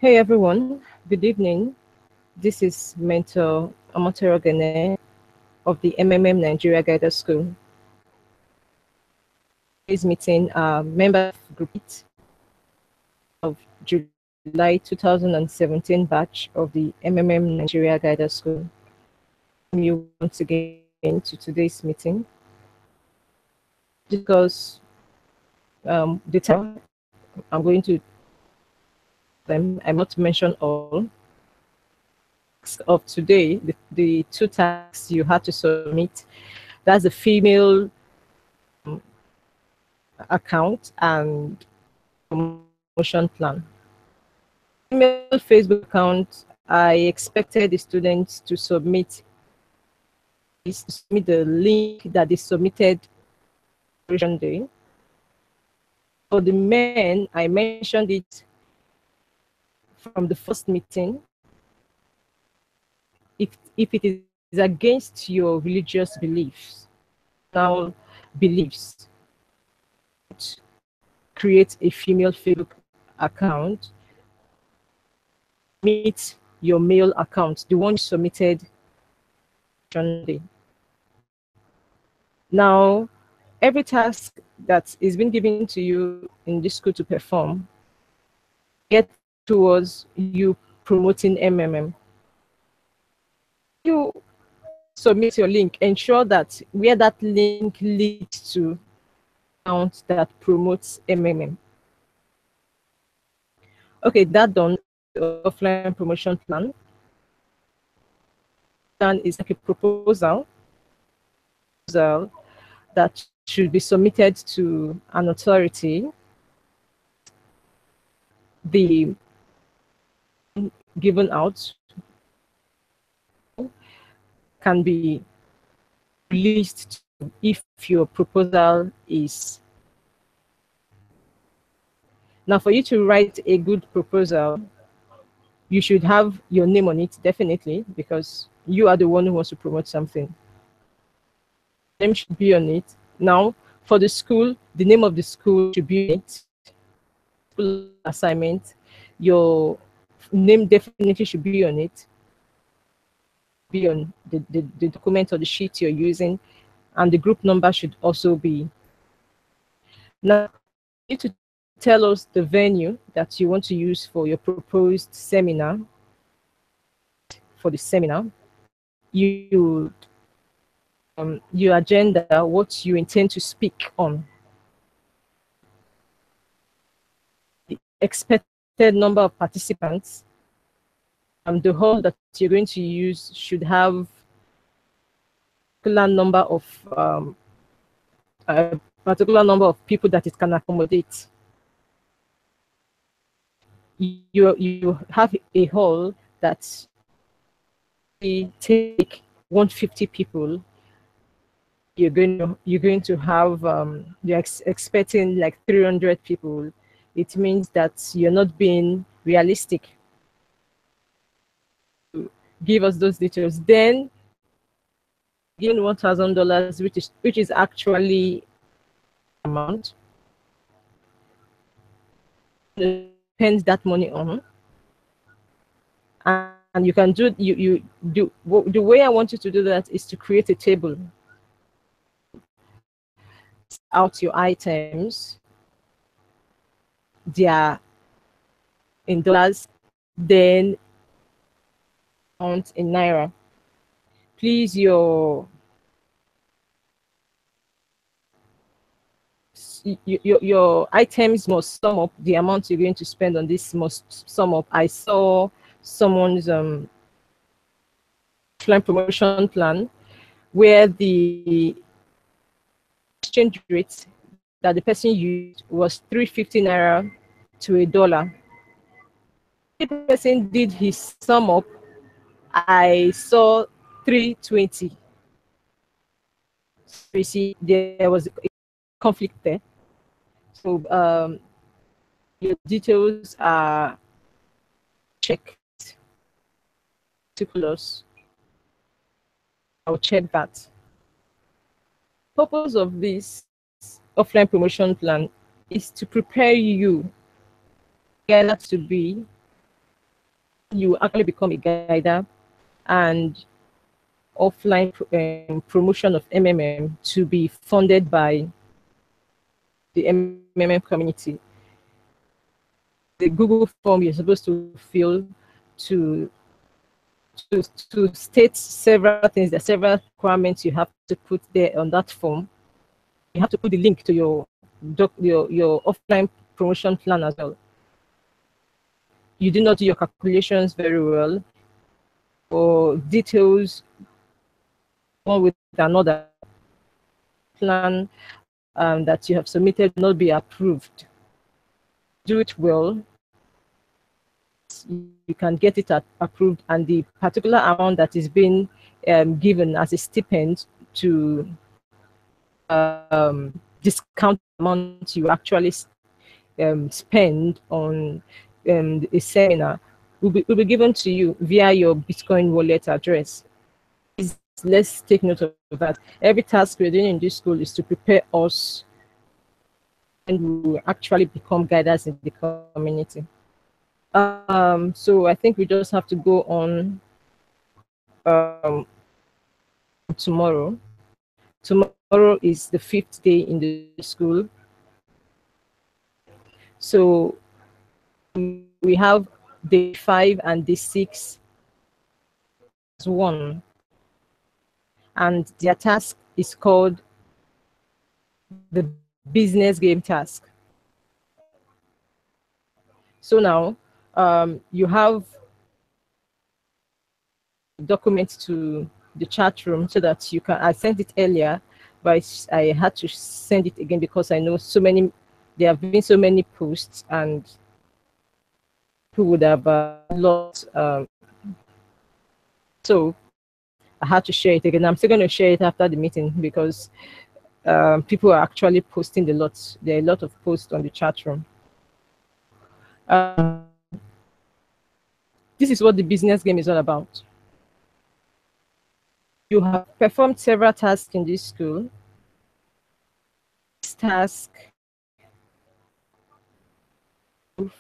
Hey everyone, good evening. This is Mentor Amatero Gene of the MMM Nigeria Guided School. Today's meeting are members of Group 8 of July 2017 batch of the MMM Nigeria Guided School. Welcome you once again to today's meeting. Discuss the time I'm going to them. I'm not to mention all. Of today, the two tasks you had to submit. That's the female account and promotion plan. Email Facebook account, I expected the students to submit the link that they submitted on day. For the men, I mentioned it from the first meeting. If it is against your religious beliefs, now beliefs, create a female Facebook account, meet your male account, the one you submitted Sunday. Now, every task that is being given to you in this school to perform, get towards you promoting MMM. You submit your link, ensure that where that link leads to account that promotes MMM. Okay, that done, offline promotion plan. Plan is like a proposal that should be submitted to an authority. The given out can be released if your proposal is. Now, for you to write a good proposal, you should have your name on it, definitely, because you are the one who wants to promote something. Name should be on it. Now, for the school, the name of the school should be on it. School assignment, your name definitely should be on it. Be on the document or the sheet you're using, and the group number should also be. Now, you need to tell us the venue that you want to use for your proposed seminar. For the seminar, you your agenda, what you intend to speak on, the expected number of participants, the hall that you're going to use should have a particular number of people that it can accommodate. You have a hall that take 150 people. You're going to have you're expecting like 300 people. It means that you're not being realistic. Give us those details. Then gain $1,000, which is actually amount. Spend that money on, and you can do the way I want you to do that is to create a table. Out your items, they are in dollars, then amount in naira. Please, your items must sum up. The amount you're going to spend on this must sum up. I saw someone's promotion plan where the exchange rate that the person used was 350 naira to $1. The person did his sum up. I saw 320. So you see, there was a conflict there. So your details are checked. Particulars. I'll check that. Purpose of this offline promotion plan is to prepare you to be you actually become a guider and offline promotion of MMM to be funded by the MMM community. The Google form you're supposed to fill to to state several things. There are several requirements you have to put there on that form. You have to put the link to your offline promotion plan as well. You do not do your calculations very well, or details one with another plan that you have submitted not be approved. Do it well, you can get it approved, and the particular amount that is being given as a stipend to discount amount you actually spend on a seminar will be given to you via your Bitcoin wallet address. Let's take note of that. Every task we're doing in this school is to prepare us, and we will actually become guiders in the community. So I think we just have to go on tomorrow. Tomorrow is the 5th day in the school. So we have day 5 and day 6 as one. And their task is called the business game task. So now you have documents to the chat room so that you can, I sent it earlier, but I had to send it again because I know there have been so many posts and people would have lost. So I had to share it again. I'm still going to share it after the meeting because people are actually posting a lot. There are a lot of posts on the chat room. This is what the business game is all about. You have performed several tasks in this school. This task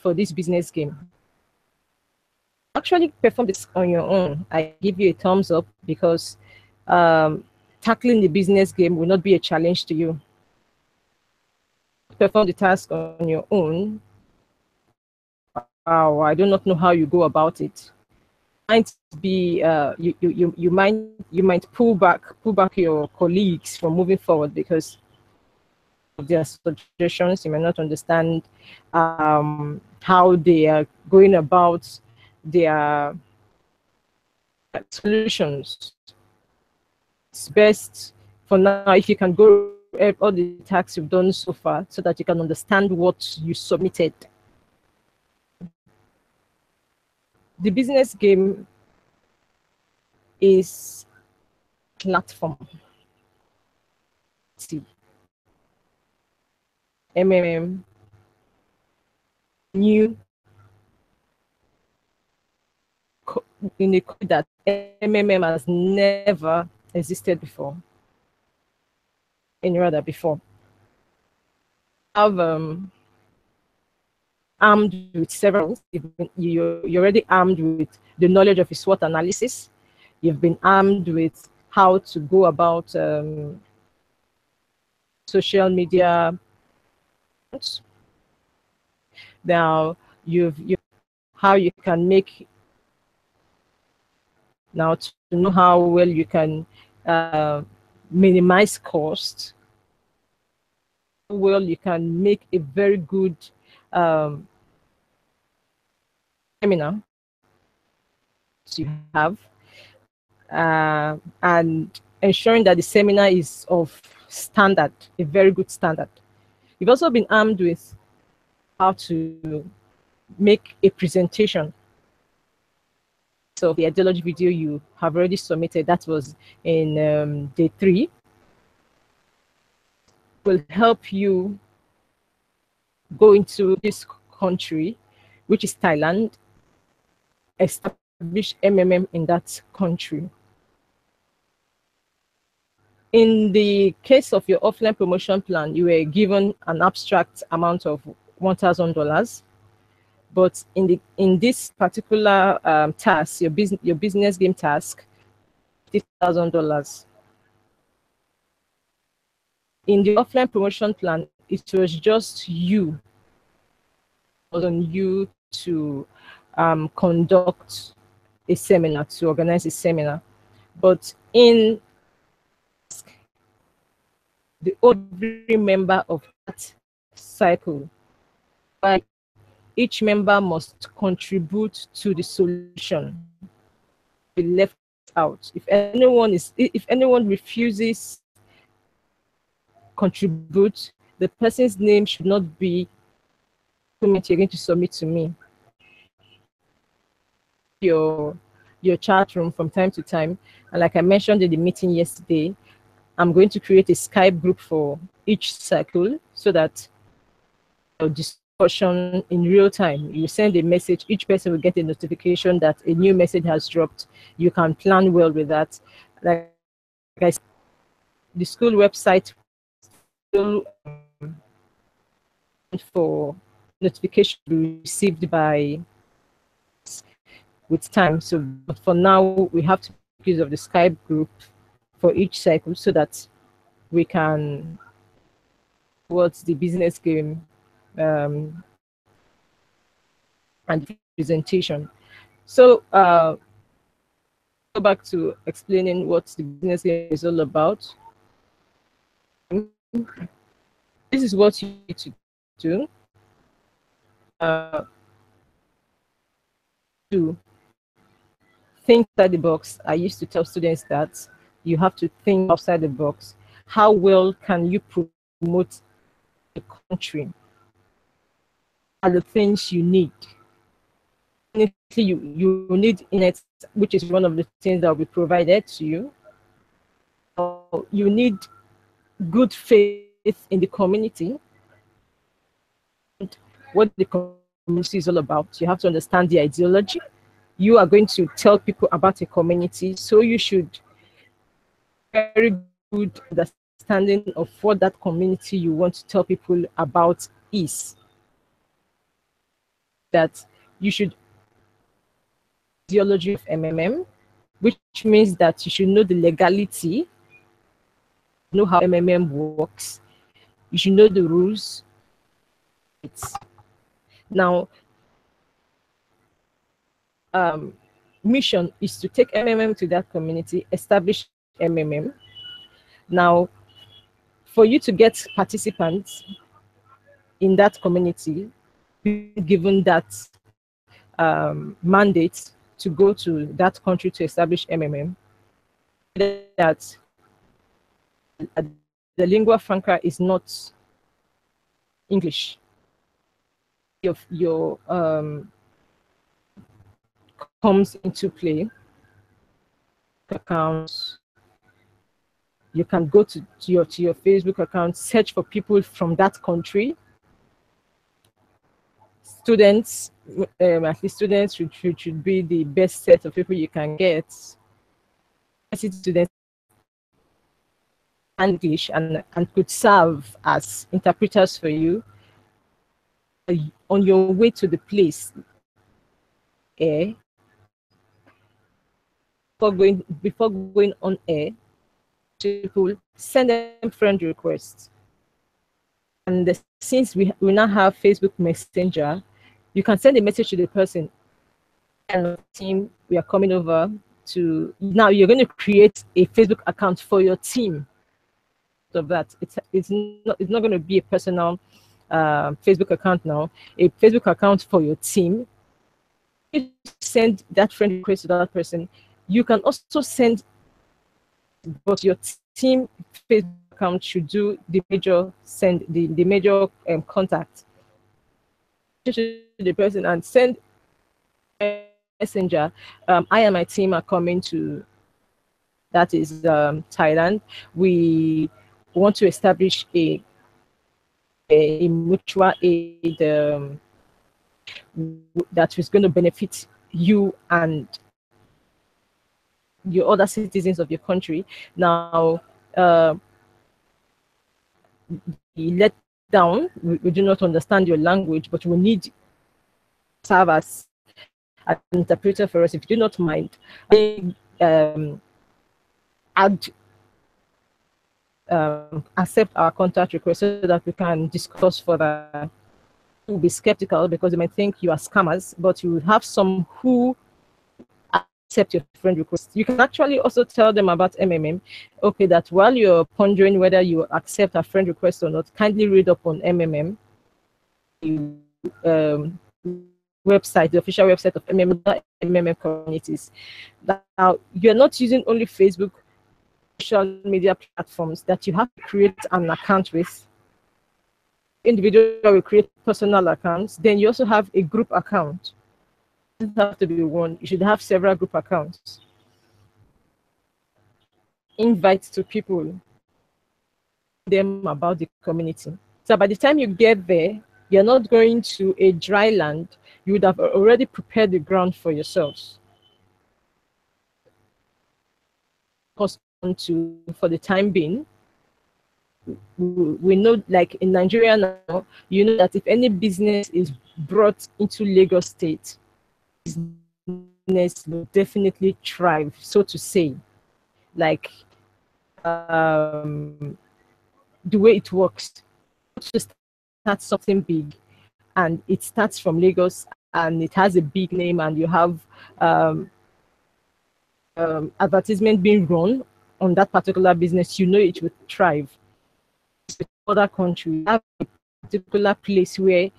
for this business game. Actually perform this on your own. I give you a thumbs up because tackling the business game will not be a challenge to you. Perform the task on your own. I do not know how you go about it. Might be you might pull back your colleagues from moving forward because of their suggestions. You may not understand how they are going about their solutions. It's best for now if you can go all the tasks you've done so far so that you can understand what you submitted. The business game is platform. See, MMM, new in a code that MMM has never existed before. Before. Have armed with several. You're already armed with the knowledge of a SWOT analysis. You've been armed with how to go about social media. Now you how you can make now to know how well you can minimize cost. Well, you can make a very good seminar you have, and ensuring that the seminar is of standard, a very good standard. You've also been armed with how to make a presentation. So the ideology video you have already submitted, that was in day 3, will help you go into this country, which is Thailand, establish MMM in that country. In the case of your offline promotion plan, you were given an abstract amount of $1,000. But in this particular task, your business game task, $50,000. In the offline promotion plan, it was just you, on you to conduct a seminar, to organize a seminar. But in every member of that cycle, right, each member must contribute to the solution. Be left out. If anyone refuses contribute, the person's name should not be document you're going to submit to me. Your chat room from time to time, and like I mentioned in the meeting yesterday, I'm going to create a Skype group for each cycle so that discussion in real time. You send a message, each person will get a notification that a new message has dropped. You can plan well with that. Like I said, the school website will for notification to be received by with time. So for now, we have to make use of the Skype group for each cycle so that we can towards the business game and presentation. So go back to explaining what the business game is all about. This is what you need to do. To think outside the box. I used to tell students that you have to think outside the box. How well can you promote the country? Are the things you need? You need internet, which is one of the things that will be provided to you. You need good faith in the community. What the community is all about. You have to understand the ideology. You are going to tell people about a community, so you should very good understanding of what that community you want to tell people about is. That you should ideology of MMM, which means that you should know the legality, know how MMM works. You should know the rules. Now, mission is to take MMM to that community, establish MMM. Now, for you to get participants in that community, given that mandate to go to that country to establish MMM, that the lingua franca is not English. Your comes into play. Accounts. You can go to your Facebook account, search for people from that country. Students, at least students should be the best set of people you can get. Students English and could serve as interpreters for you on your way to the place. Before going on air, people send them friend requests. And since we now have Facebook Messenger, you can send a message to the person. And team, we are coming over to now. You're going to create a Facebook account for your team. Of that, it's not going to be a personal Facebook account now. A Facebook account for your team. You send that friend request to that person. You can also send, but your team Facebook account should do the major the major contact to the person and send messenger. I and my team are coming to, that is Thailand. We want to establish a mutual aid that is going to benefit you and your other citizens of your country. Now, let down, we do not understand your language, but we need serve as an interpreter for us, if you do not mind. Add accept our contact request so that we can discuss further. You'll be skeptical because they might think you are scammers, but you will have some who accept your friend request. You can actually also tell them about MMM. Okay, that while you're pondering whether you accept a friend request or not, kindly read up on MMM. Website, the official website of MMM communities. Now, you're not using only Facebook social media platforms that you have to create an account with. Individual will create personal accounts. Then you also have a group account. It doesn't have to be one. You should have several group accounts. Invite to people them about the community. So by the time you get there, you're not going to a dry land. You would have already prepared the ground for yourselves. To for the time being, we know, like in Nigeria now, you know that if any business is brought into Lagos State, business will definitely thrive, so to say. Like the way it works, to start something big, and it starts from Lagos, and it has a big name, and you have advertisement being run on that particular business, you know it will thrive. Other country, have a particular place where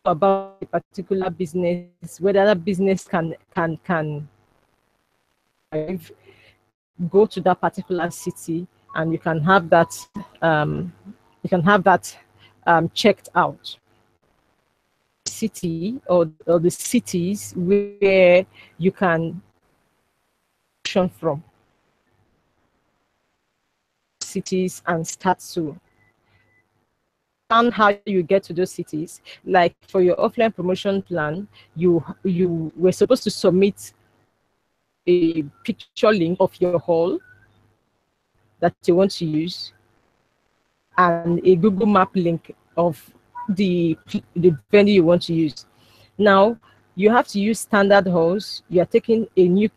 about a particular business, whether that business can go to that particular city, and you can have that checked out. City or the cities where you can from cities and start to plan how you get to those cities. Like for your offline promotion plan, you were supposed to submit a picture link of your hall that you want to use and a Google Map link of the venue you want to use. Now you have to use standard halls. You are taking a new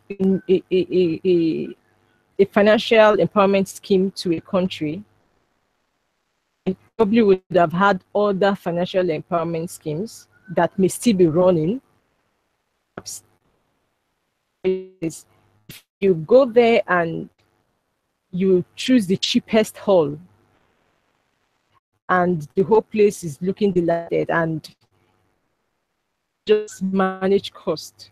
a financial empowerment scheme to a country. You probably would have had other financial empowerment schemes that may still be running. If you go there and you choose the cheapest hall, and the whole place is looking delighted, and just manage cost.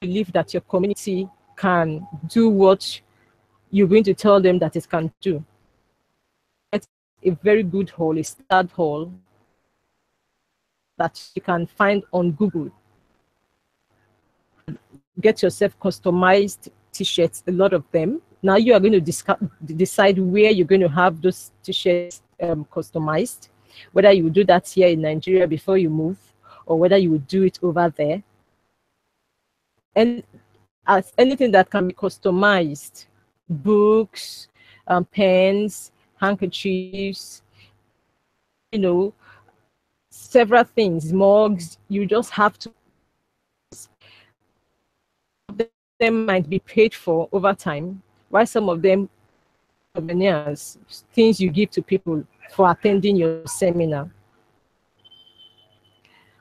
Believe that your community can do what you're going to tell them that it can do. It's a very good hall, a standard hall that you can find on Google. Get yourself customized t-shirts, a lot of them. Now you are going to decide where you're going to have those t-shirts customized, whether you do that here in Nigeria before you move, or whether you would do it over there. And as anything that can be customized, books, pens, handkerchiefs, you know, several things, mugs, you just have to. Them might be paid for over time, while some of them souvenirs, things you give to people for attending your seminar.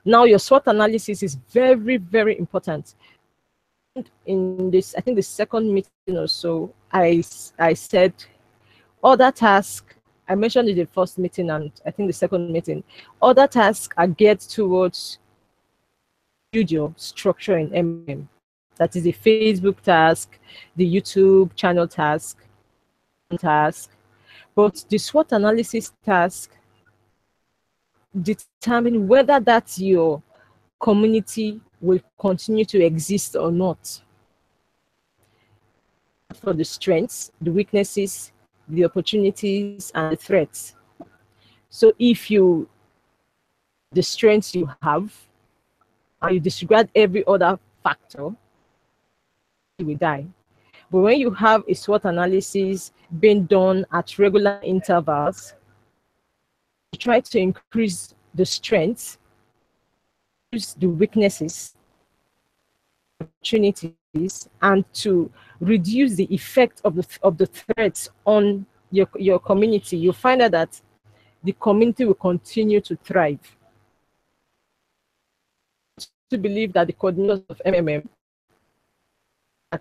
Now your SWOT analysis is very, very important. In this, I think the second meeting or so, I said other tasks, I mentioned in the first meeting and I think the second meeting, other tasks are geared towards studio structure in MM. That is the Facebook task, the YouTube channel task. But the SWOT analysis task determine whether that your community will continue to exist or not. For the strengths, the weaknesses, the opportunities, and the threats. So if you, the strengths you have, and you disregard every other factor, you will die. But when you have a SWOT analysis being done at regular intervals, you try to increase the strengths use the weaknesses, opportunities, and to reduce the effect of the threats on your community, you find out that the community will continue to thrive. To believe that the coordinators of MMM are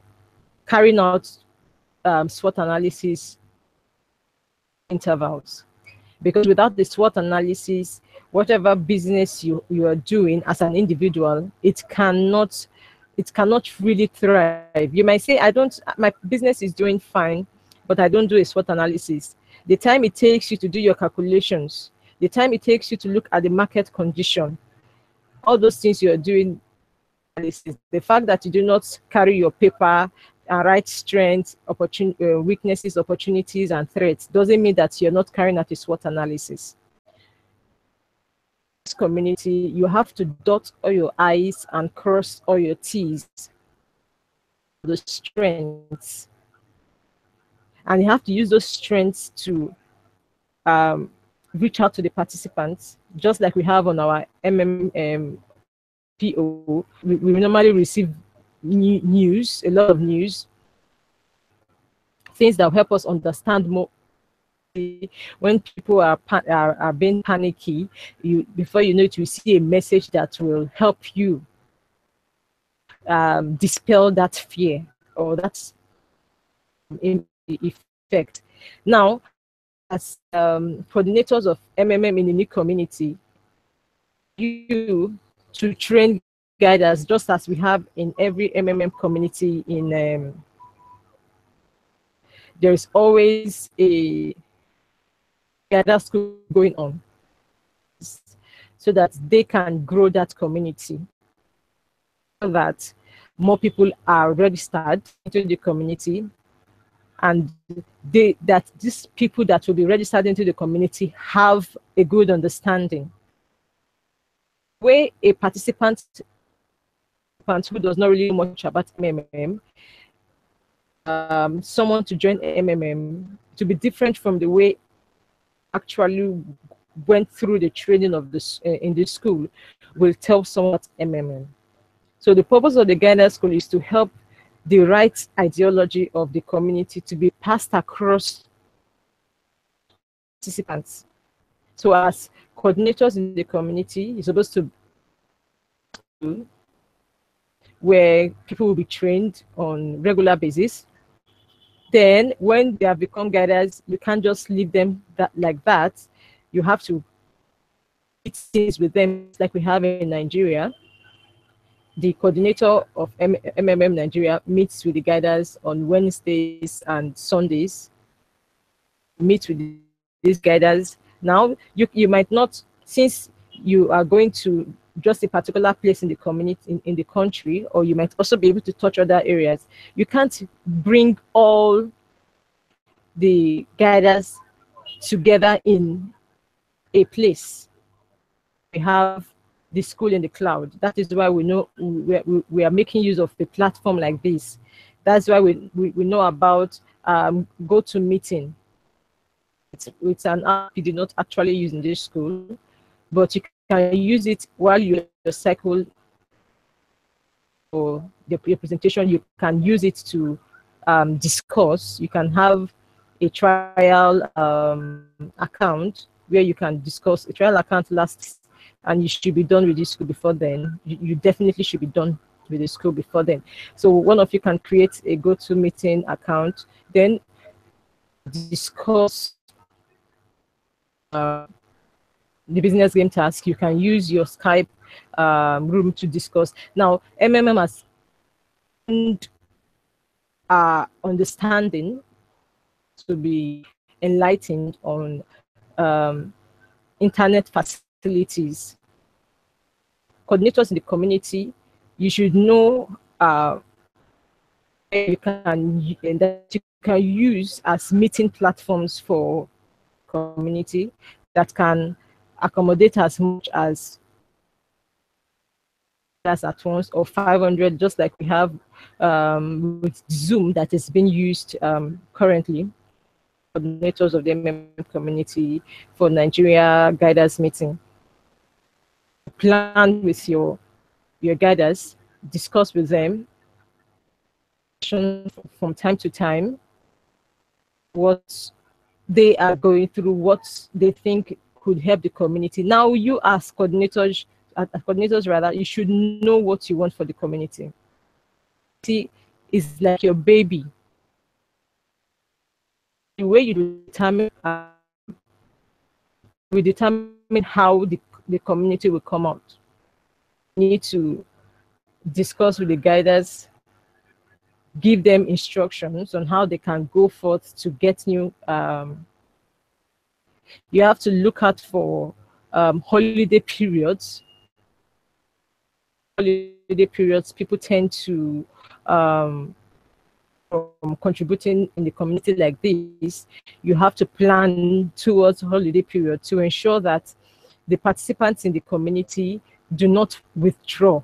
carrying out SWOT analysis intervals, because without the SWOT analysis, whatever business you are doing as an individual, it cannot really thrive. You might say, my business is doing fine, but I don't do a SWOT analysis. The time it takes you to do your calculations, the time it takes you to look at the market condition, all those things you are doing, the fact that you do not carry your paper and write strengths, weaknesses, opportunities, and threats doesn't mean that you're not carrying out a SWOT analysis. This community, you have to dot all your I's and cross all your T's, the strengths, and you have to use those strengths to reach out to the participants, just like we have on our MMM PO. We normally receive news, a lot of news, things that will help us understand more. When people are being panicky, before you know it, you see a message that will help you dispel that fear or that effect. Now, as coordinators of MMM in the new community, you to train guiders, just as we have in every MMM community in there's always a guider school going on so that they can grow that community, so that more people are registered into the community, and that these people that will be registered into the community have a good understanding. Where a participant who does not really know much about MMM, someone to join MMM to be different from the way actually went through the training of this in the school, will tell someone about MMM. So the purpose of the guidance school is to help the right ideology of the community to be passed across participants. So as coordinators in the community, you're supposed to where people will be trained on regular basis. Then when they have become guiders, you can't just leave them like that. You have to meet things with them, like we have in Nigeria. The coordinator of MMM Nigeria meets with the guiders on Wednesdays and Sundays. Meet with these guiders. Now, you might not, since you are going to just a particular place in the community, in the country, or you might also be able to touch other areas. You can't bring all the guiders together in a place. We have the school in the cloud. That is why we know we are making use of a platform like this. That's why we know about GoToMeeting. It's an app you did not actually use in this school, but you can use it while you're cycle or your presentation. You can use it to discuss. You can have a trial account where you can discuss. A trial account lasts, and you should be done with this school before then. You definitely should be done with the school before then. So one of you can create a GoToMeeting account, then discuss the business game task. You can use your Skype room to discuss. Now, MMM has understanding to be enlightened on internet facilities. Coordinators in the community, you should know you can use as meeting platforms for community that can accommodate as much as at once, or 500, just like we have with Zoom that is being used currently. Coordinators of the MMM community for Nigeria guidance meeting. plan with your guiders, discuss with them from time to time what they are going through, what they think could help the community. Now, you as coordinators rather, you should know what you want for the community. See, it's like your baby. The way you determine will determine how the community will come out. You need to discuss with the guiders, give them instructions on how they can go forth to get new. You have to look out for holiday periods. Holiday periods, people tend to from contributing in the community like this. You have to plan towards holiday period to ensure that the participants in the community do not withdraw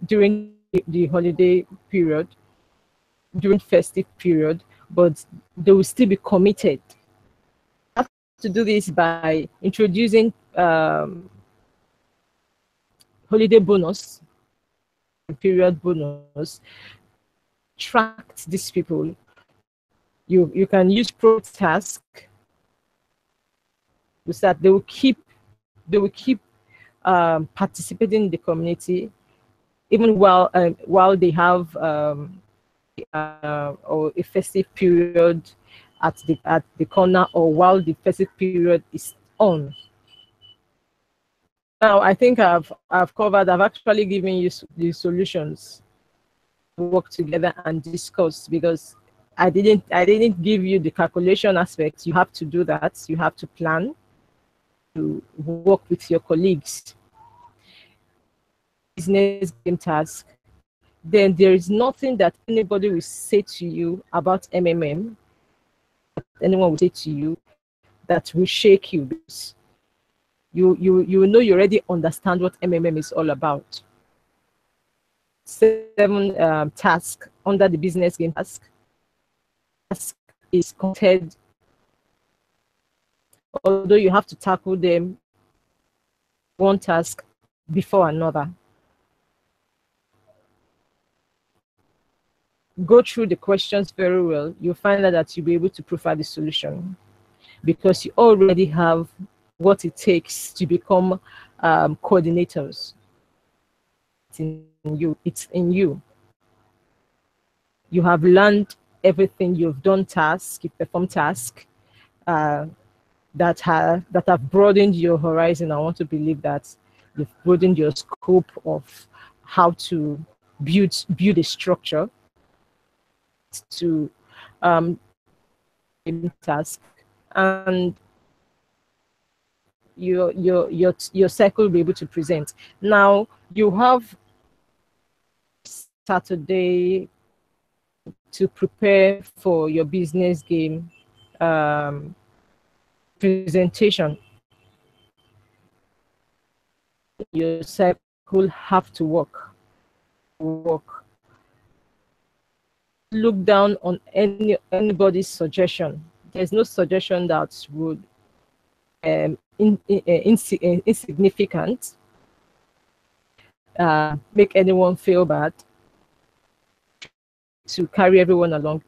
during the holiday period, during festive period, but they will still be committed. You have to do this by introducing holiday bonus, period bonus, attract these people. You can use pro task so that they will keep participating in the community even while they have or a festive period at the corner, or while the festive period is on. Now, I think I've actually given you the solutions to work together and discuss, because I didn't give you the calculation aspect. You have to do that. You have to plan to work with your colleagues. Business game task. Then there is nothing that anybody will say to you about MMM, anyone will say to you, that will shake you. Because you know you already understand what MMM is all about. 7 tasks under the business game task. Task is content, although you have to tackle them one task before another. Go through the questions very well. You'll find out that you'll be able to provide the solution, because you already have what it takes to become coordinators. It's in you. It's in you. You have learned everything. You've done tasks. You perform tasks that have broadened your horizon. I want to believe that you've broadened your scope of how to build a structure to task, and your cycle will be able to present. Now you have Saturday to prepare for your business game presentation. Your cycle have to work. Look down on anybody's suggestion. There's no suggestion that would insignificant, make anyone feel bad, to carry everyone along.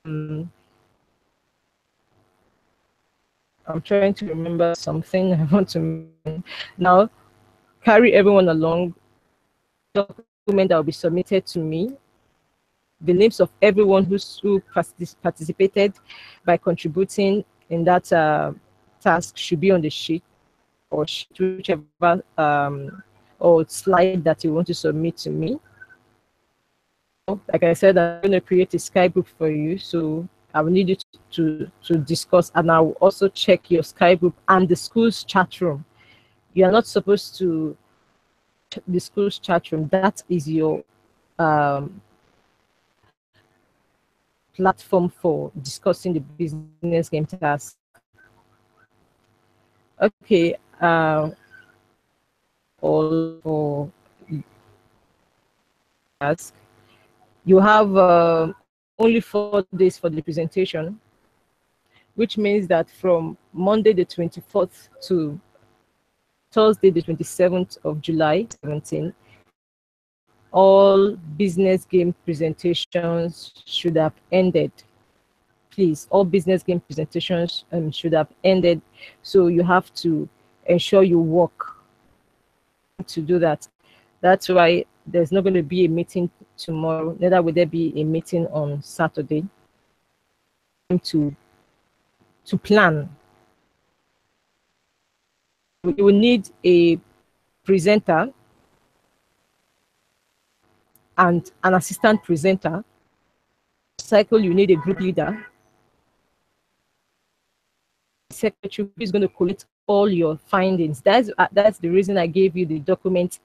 I'm trying to remember something I want to now. Carry everyone along. Document that will be submitted to me. The names of everyone who participated by contributing in that task should be on the sheet, or whichever or slide that you want to submit to me. Like I said, I'm going to create a Skype group for you, so I will need you to discuss, and I will also check your Skype group and the school's chat room. You are not supposed to the school's chat room. That is your platform for discussing the business game task. Okay, all for task. You have only 4 days for the presentation, which means that from Monday the 24th to Thursday, the 27th of July, 17, all business game presentations should have ended. Please, all business game presentations should have ended. So you have to ensure you work to do that. That's why there's not going to be a meeting tomorrow. Neither will there be a meeting on Saturday. To plan, you will need a presenter and an assistant presenter. Cycle, you need a group leader, secretary who is going to collect all your findings. That's the reason I gave you the document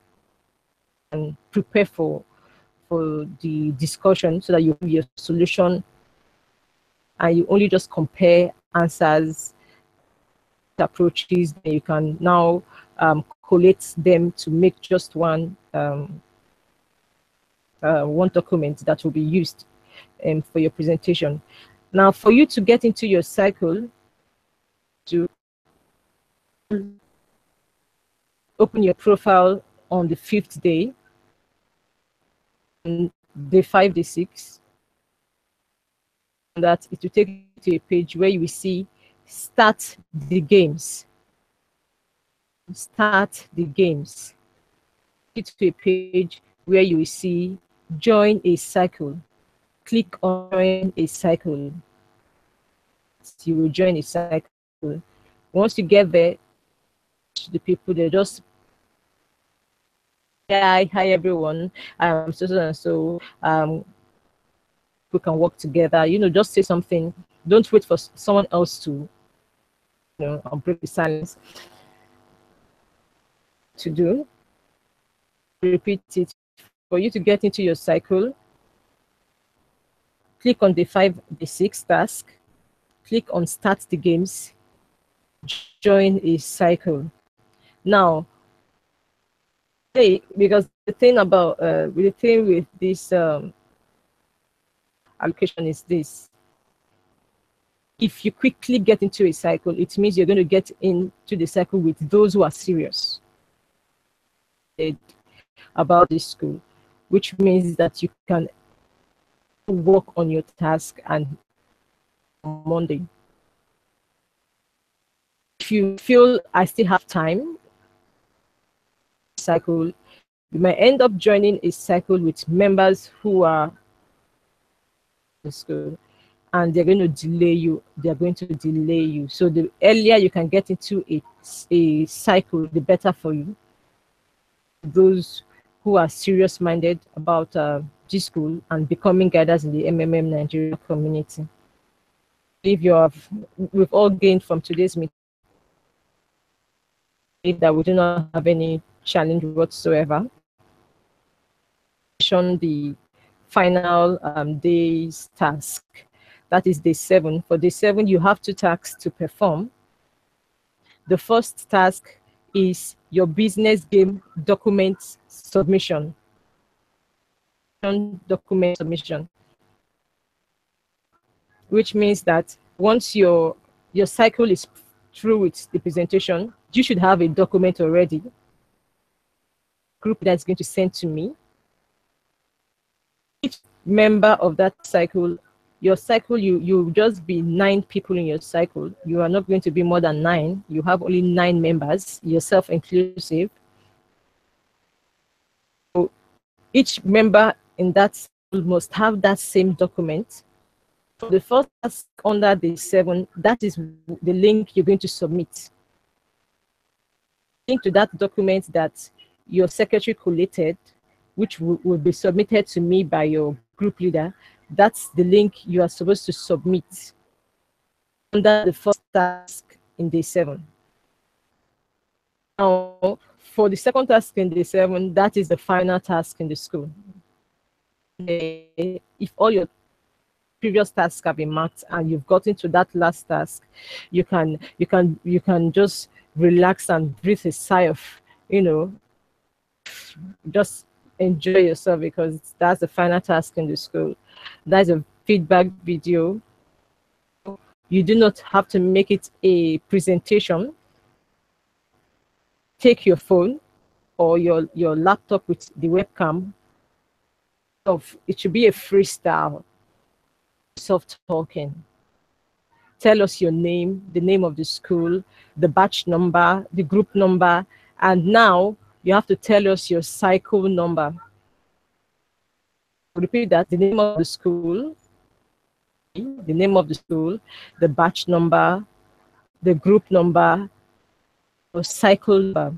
and prepare for the discussion, so that you have your solution and you only just compare answers, approaches. Then you can now collate them to make just one document that will be used for your presentation. Now, for you to get into your cycle, to open your profile on the 5th day, day 5, day 6, that it will take you to a page where you will see start the games. Start the games. It's to a page where you will see join a cycle. Click on join a cycle. You will join a cycle. Once you get there, the people, they just, hi everyone, so and so, we can work together. Just say something. Don't wait for someone else to break the silence. To do, repeat it. For you to get into your cycle, click on the 5, the 6 task, click on start the games, join a cycle. Now, because the thing with this allocation is this: if you quickly get into a cycle, it means you're going to get into the cycle with those who are serious about this school, which means that you can work on your task and on Monday. If you feel I still have time, cycle, you might end up joining a cycle with members who are in school, and they're going to delay you. They're going to delay you. So the earlier you can get into a cycle, the better for you. Those who are serious-minded about this school and becoming guiders in the MMM Nigeria community. If we've all gained from today's meeting that we do not have any challenge whatsoever. The final day's task, that is day 7. For day 7, you have 2 tasks to perform. The first task is your business game document submission. Document submission, which means that once your cycle is through with the presentation, you should have a document already. Group that's going to send to me. Each member of that cycle, your cycle, you just be 9 people in your cycle. You are not going to be more than 9. You have only 9 members, yourself inclusive. So each member in that cycle must have that same document. For the first task under the 7, that is the link you're going to submit. Link to that document that your secretary collated, which will be submitted to me by your group leader. That's the link you are supposed to submit under the first task in day 7. Now, for the second task in day 7, that is the final task in the school. If all your previous tasks have been marked and you've gotten to that last task, you can just relax and breathe a sigh of, just enjoy yourself, because that's the final task in the school. That's a feedback video. You do not have to make it a presentation. take your phone or your laptop with the webcam. It should be a freestyle, soft talking. Tell us your name, the name of the school, the batch number, the group number, and now you have to tell us your cycle number. Repeat that: the name of the school, the batch number, the group number, or cycle number.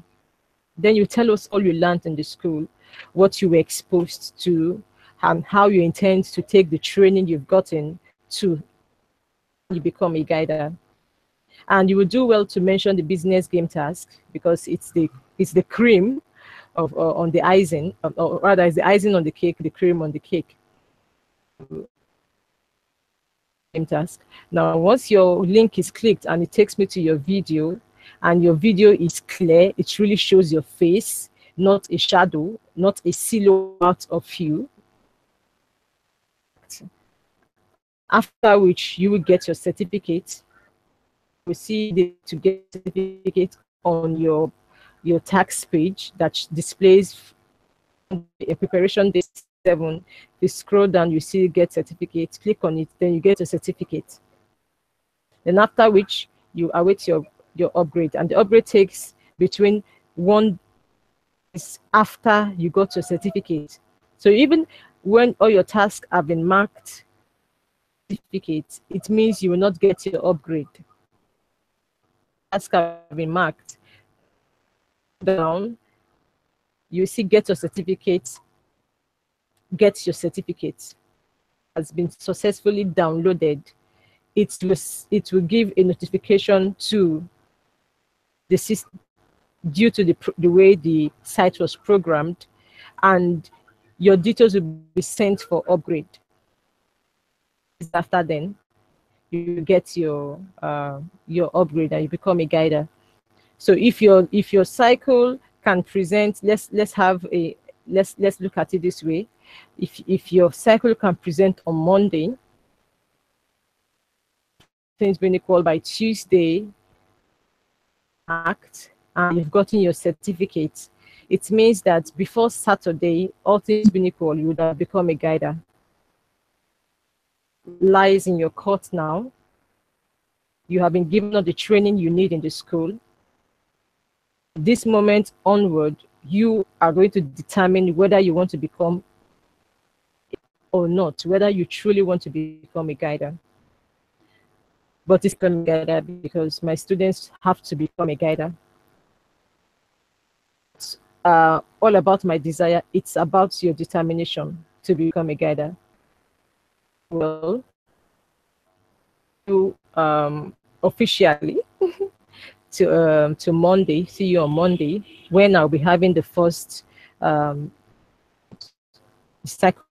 Then you tell us all you learned in the school, what you were exposed to, and how you intend to take the training you've gotten to you become a guider. And you will do well to mention the business game task, because it's the cream of on the icing, or rather, it's the icing on the cake, the cream on the cake. Game task. Now, once your link is clicked and it takes me to your video, and your video is clear, it really shows your face, not a shadow, not a silhouette of you. After which you will get your certificate. We see to get certificate on your tax page that displays a preparation day 7. You scroll down, you see get certificate, click on it, then you get a certificate. Then after which you await your upgrade, and the upgrade takes between 1 days after you got your certificate. So even when all your tasks have been marked certificate, it means you will not get your upgrade. Tasks have been marked down, you see get your certificate, has been successfully downloaded. It will give a notification to the system due to the way the site was programmed, and your details will be sent for upgrade. After then, you get your upgrade and you become a guider. So if your cycle can present, let's look at it this way. If your cycle can present on Monday, things being equal, by Tuesday, act, and you've gotten your certificate, it means that before Saturday, all things being equal, you would have become a guider. Lies in your court now. You have been given all the training you need in the school. This moment onward, you are going to determine whether you want to become or not, whether you truly want to become a guider. But it's become a guider because my students have to become a guider. It's all about my desire. It's about your determination to become a guider. Well, you officially to Monday. See you on Monday, when I'll be having the first cycle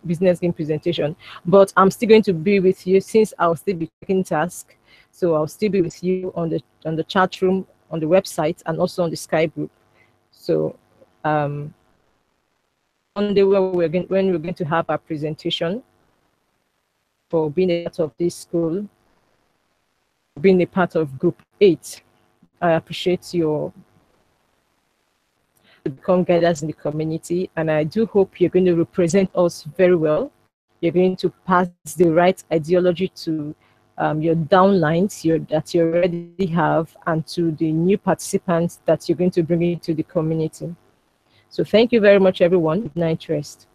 business game presentation. But I'm still going to be with you, since I'll still be taking tasks. So I'll still be with you on the chat room, on the website, and also on the Skype group. So Monday, when we're going to have our presentation for being a part of this school, being a part of Group 8. I appreciate your become guiders in the community, and I do hope you're going to represent us very well. You're going to pass the right ideology to your downlines that you already have, and to the new participants that you're going to bring into the community. So thank you very much, everyone. Good night, rest.